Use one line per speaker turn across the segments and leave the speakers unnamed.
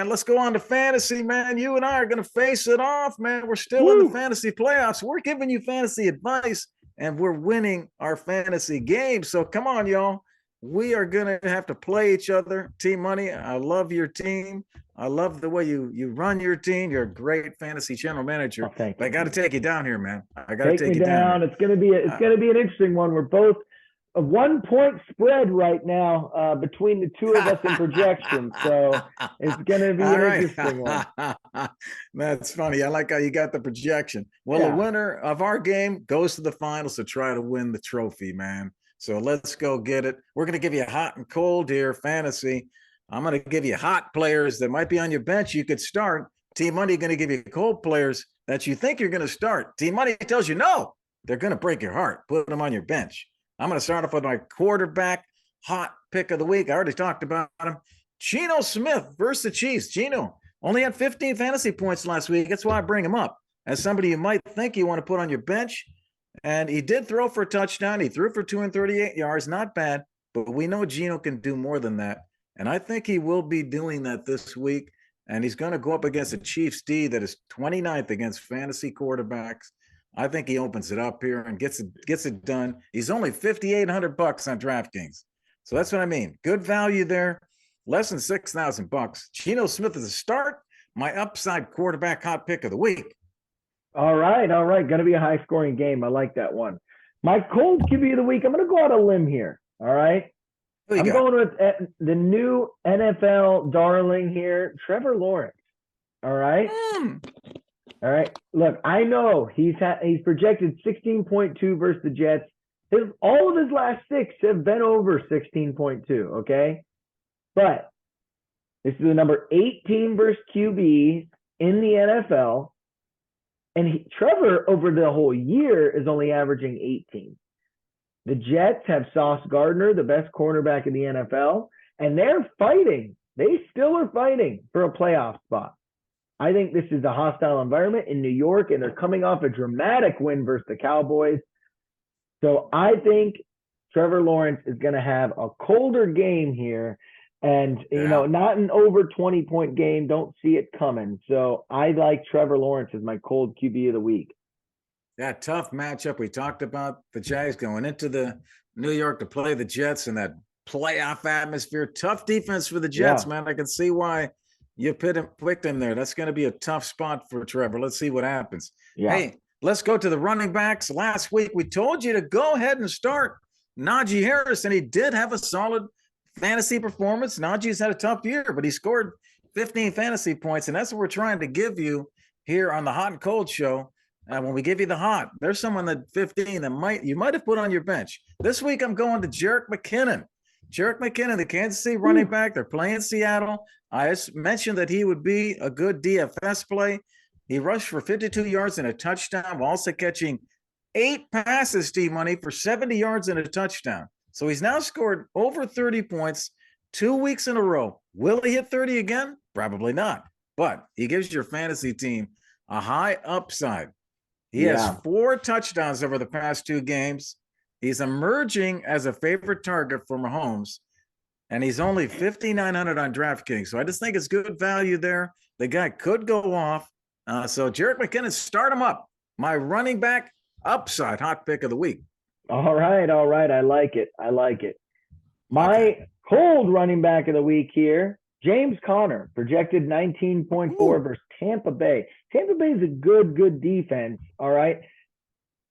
Let's go on to fantasy, man. You and I are going to face it off, man. We're still in the
Woo!
fantasy playoffs. We're giving you fantasy advice, and we're winning our fantasy game. So come on, y'all. We are going to have to play each other. Team Money, I love your team. I love the way you run your team. You're a great fantasy general
Oh,
manager.
thank
But I
you.
got to take you down here, man. I got to
Take me
take you down
down.
here.
It's
Uh,
gonna be an interesting one. We're both a 1 point spread right now between the two of us in projections. So it's gonna be
All
an
right.
interesting one.
That's funny. I like how you got the projection. Well, the
Yeah.
winner of our game goes to the finals to try to win the trophy, man. So let's go get it. We're going to give you hot and cold here, fantasy. I'm going to give you hot players that might be on your bench. You could start. Team Money going to give you cold players that you think you're going to start. Team Money tells you no, they're going to break your heart. Put them on your bench. I'm going to start off with my quarterback hot pick of the week. I already talked about him. Geno Smith versus the Chiefs. Geno only had 15 fantasy points last week. That's why I bring him up as somebody you might think you want to put on your bench. And he did throw for a touchdown. He threw for 238 yards. Not bad, but we know Geno can do more than that. And I think he will be doing that this week. And he's going to go up against a Chiefs D that is 29th against fantasy quarterbacks. I think he opens it up here and gets it done. He's only $5,800 on DraftKings. So that's what I mean. Good value there. Less than $6,000. Geno Smith is a start. My upside quarterback hot pick of the week.
All right. Going to be a high scoring game. I like that one. My cold QB of the week. I'm going to go out a limb here. All right. I'm going with the new NFL darling here, Trevor Lawrence. All right. All right. Look, I know he's projected 16.2 versus the Jets. All of his last six have been over 16.2. Okay. But this is the number 18 versus QB in the NFL. And Trevor, over the whole year, is only averaging 18. The Jets have Sauce Gardner, the best cornerback in the NFL, and they're fighting. They still are fighting for a playoff spot. I think this is a hostile environment in New York, and they're coming off a dramatic win versus the Cowboys. So I think Trevor Lawrence is going to have a colder game here. And, not an over 20-point game. Don't see it coming. So I like Trevor Lawrence as my cold QB of the week.
Yeah, tough matchup. We talked about the Jags going into the New York to play the Jets in that playoff atmosphere. Tough defense for the Jets,
Yeah.
man. I can see why you picked him there. That's going to be a tough spot for Trevor. Let's see what happens.
Yeah.
Hey, let's go to the running backs. Last week, we told you to go ahead and start Najee Harris, and he did have a solid fantasy performance. Najee's had a tough year, but he scored 15 fantasy points, and that's what we're trying to give you here on the Hot and Cold Show. When we give you the hot, there's someone that 15 that you might have put on your bench. This week, I'm going to Jerick McKinnon. Jerick McKinnon, the Kansas City running back. They're playing Seattle. I just mentioned that he would be a good DFS play. He rushed for 52 yards and a touchdown, while also catching 8 passes, Team Money, for 70 yards and a touchdown. So he's now scored over 30 points 2 weeks in a row. Will he hit 30 again? Probably not. But he gives your fantasy team a high upside. He has 4 touchdowns over the past 2 games. He's emerging as a favorite target for Mahomes, and he's only 5,900 on DraftKings. So I just think it's good value there. The guy could go off. So Jerick McKinnon, start him up. My running back upside hot pick of the week.
All right. I like it. My cold running back of the week here, James Conner, projected 19.4 versus Tampa Bay. Tampa Bay is a good defense, all right?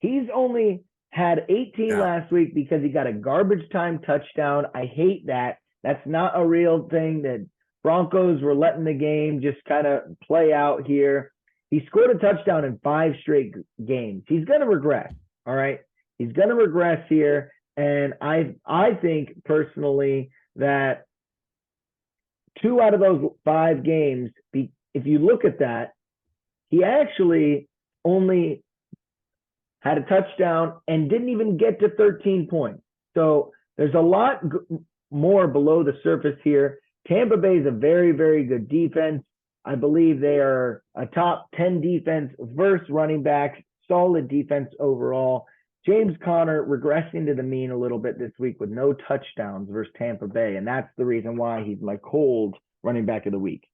He's only had 18 last week because he got a garbage time touchdown. I hate that. That's not a real thing. That Broncos were letting the game just kind of play out here. He scored a touchdown in 5 straight games. He's going to regress, all right? He's going to regress here, and I think personally that 2 out of those 5 games, if you look at that, he actually only had a touchdown and didn't even get to 13 points. So there's a lot more below the surface here. Tampa Bay is a very, very good defense. I believe they are a top 10 defense versus running backs, solid defense overall. James Conner regressing to the mean a little bit this week with no touchdowns versus Tampa Bay, and that's the reason why he's my cold running back of the week.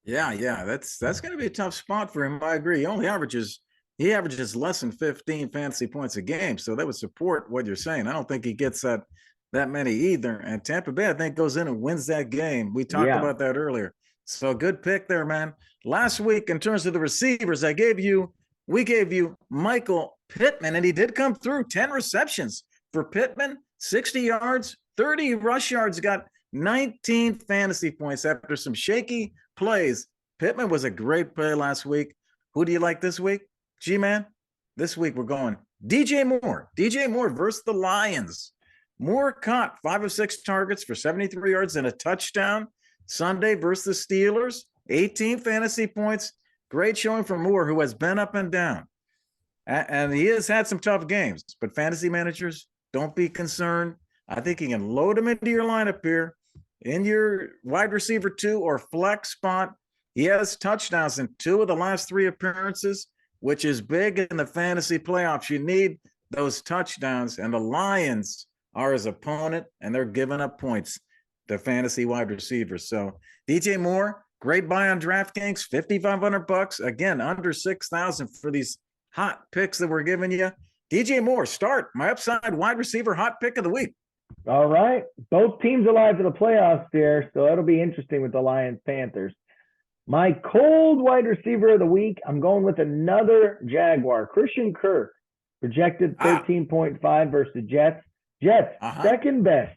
Yeah. That's going to be a tough spot for him. I agree. He averages less than 15 fantasy points a game, so that would support what you're saying. I don't think he gets that many either. And Tampa Bay, I think, goes in and wins that game. We talked
Yeah.
about that earlier. So good pick there, man. Last week, in terms of the receivers, we gave you Michael Pittman, and he did come through. 10 receptions for Pittman, 60 yards, 30 rush yards, got 19 fantasy points after some shaky plays. Pittman was a great play last week. Who do you like this week? G-Man, this week we're going DJ Moore. DJ Moore versus the Lions. Moore caught 5 of 6 targets for 73 yards and a touchdown. Sunday versus the Steelers, 18 fantasy points. Great showing from Moore, who has been up and down. And he has had some tough games, but fantasy managers, don't be concerned. I think you can load him into your lineup here in your wide receiver 2 or flex spot. He has touchdowns in 2 of the last 3 appearances, which is big in the fantasy playoffs. You need those touchdowns, and the Lions are his opponent, and they're giving up points to fantasy wide receivers. So DJ Moore, great buy on DraftKings, $5,500. Again, under 6,000 for these hot picks that we're giving you. DJ Moore, start my upside wide receiver hot pick of the week.
All right. Both teams alive for the playoffs there, so that'll be interesting with the Lions Panthers. My cold wide receiver of the week, I'm going with another Jaguar, Christian Kirk, projected 13.5 versus the Jets. Jets, second best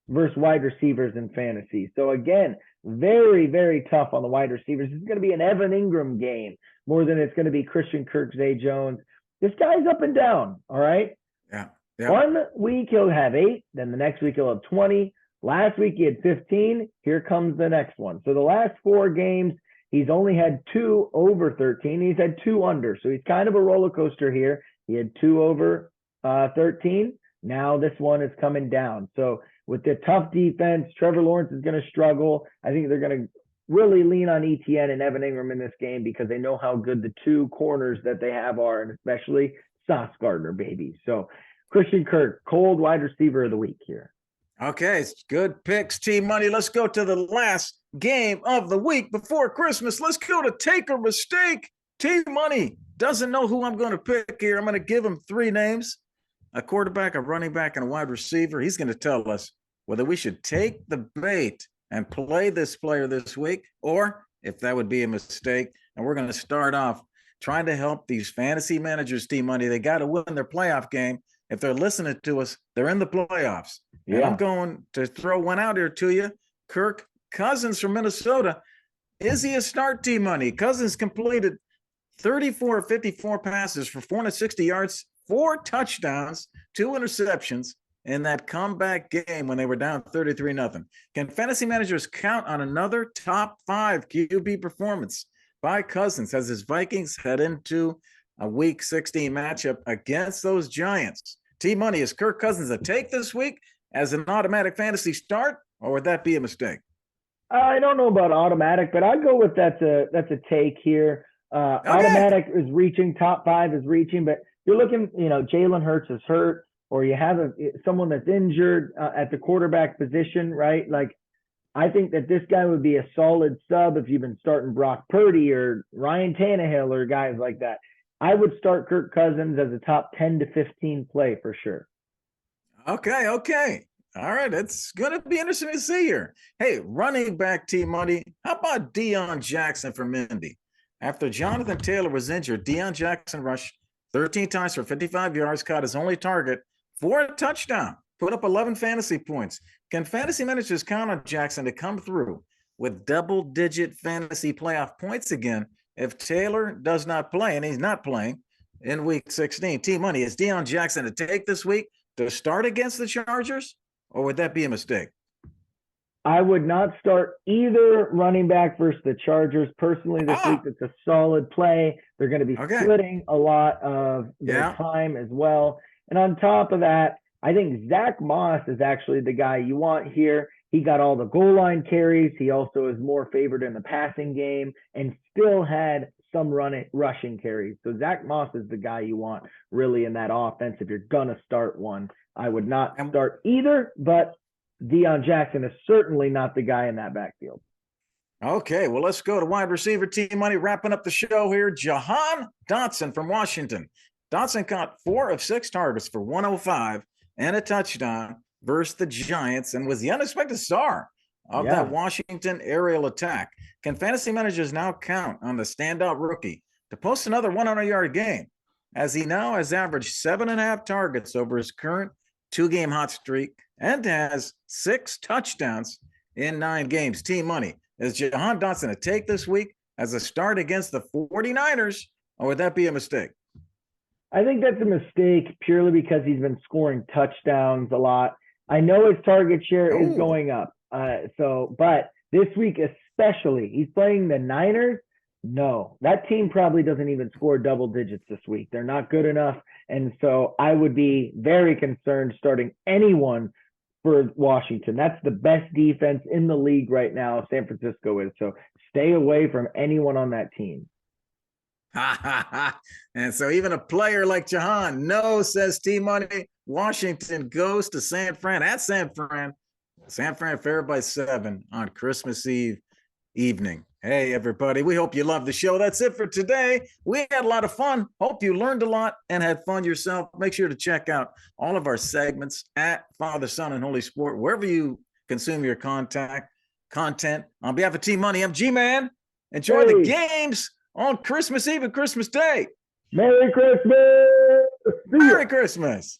versus wide receivers in fantasy. So again, very, very tough on the wide receivers. This is going to be an Evan Ingram game more than it's going to be Christian Kirk, Zay Jones. This guy's up and down, all right?
Yeah.
1 week he'll have 8, then the next week he'll have 20. Last week he had 15. Here comes the next one. So the last 4 games, he's only had 2 over 13. He's had 2 under. So he's kind of a roller coaster here. He had 2 over 13. Now this one is coming down. So with the tough defense, Trevor Lawrence is going to struggle. I think they're going to really lean on ETN and Evan Ingram in this game because they know how good the 2 corners that they have are, and especially Sauce Gardner, baby. So Christian Kirk, cold wide receiver of the week here.
Okay, it's good picks, Team Money. Let's go to the last game of the week before Christmas. Let's go to Take or Mistake. Team Money doesn't know who I'm going to pick here. I'm going to give him 3 names: a quarterback, a running back, and a wide receiver. He's going to tell us whether we should take the bait and play this player this week, or if that would be a mistake. And we're going to start off trying to help these fantasy managers, Team Money. They got to win their playoff game. If they're listening to us, they're in the playoffs. Yeah. And I'm going to throw one out here to you. Kirk Cousins from Minnesota. Is he a start, Team Money? Cousins completed 34 of 54 passes for 460 yards, 4 touchdowns, 2 interceptions in that comeback game when they were down 33-0. Can fantasy managers count on another top 5 QB performance by Cousins as his Vikings head into a Week 16 matchup against those Giants? Team Money, is Kirk Cousins a take this week as an automatic fantasy start, or would that be a mistake?
I don't know about automatic, but I'd go with that's a take here. Okay. Automatic is reaching, top 5 is reaching, but you're looking, Jalen Hurts is hurt, or you have someone that's injured at the quarterback position, right? Like, I think that this guy would be a solid sub if you've been starting Brock Purdy or Ryan Tannehill or guys like that. I would start Kirk Cousins as a top 10 to 15 play for sure.
Okay. All right. It's going to be interesting to see here. Hey, running back, Team Money. How about Deion Jackson from Indy? After Jonathan Taylor was injured, Deion Jackson rushed 13 times for 55 yards, caught his only target for a touchdown, put up 11 fantasy points. Can fantasy managers count on Jackson to come through with double-digit fantasy playoff points again if Taylor does not play, and he's not playing in Week 16? Team Money, is Deion Jackson to take this week to start against the Chargers, or would that be a mistake?
I would not start either running back versus the Chargers. Personally, this week, it's a solid play. They're going to be splitting a lot of their time as well. And on top of that, I think Zach Moss is actually the guy you want here. He got all the goal line carries. He also is more favored in the passing game and still had some rushing carries. So Zach Moss is the guy you want really in that offense if you're going to start one. I would not start either, but Deion Jackson is certainly not the guy in that backfield.
Okay, well, let's go to wide receiver team money. Wrapping up the show here. Jahan Dotson from Washington. Dotson caught 4 of 6 targets for 105 and a touchdown versus the Giants and was the unexpected star of that Washington aerial attack. Can fantasy managers now count on the standout rookie to post another 100-yard game, as he now has averaged 7.5 targets over his current 2-game hot streak and has 6 touchdowns in 9 games? Team money. Is Jahan Dotson a take this week as a start against the 49ers, or would that be a mistake?
I think that's a mistake purely because he's been scoring touchdowns a lot. I know his target share is going up. But this week especially, he's playing the Niners. No, that team probably doesn't even score double digits this week. They're not good enough. And so I would be very concerned starting anyone for Washington. That's the best defense in the league right now, San Francisco is. So stay away from anyone on that team.
And so even a player like Jahan, no, says T-Money. Washington goes to San Fran at San Fran. San Fran favored by 7 on Christmas Eve evening. Hey, everybody, we hope you loved the show. That's it for today. We had a lot of fun. Hope you learned a lot and had fun yourself. Make sure to check out all of our segments at Father, Son, and Holy Sport, wherever you consume your content. On behalf of Team Money, I'm G-Man. Enjoy the games on Christmas Eve and Christmas Day.
Merry Christmas!
Merry Christmas!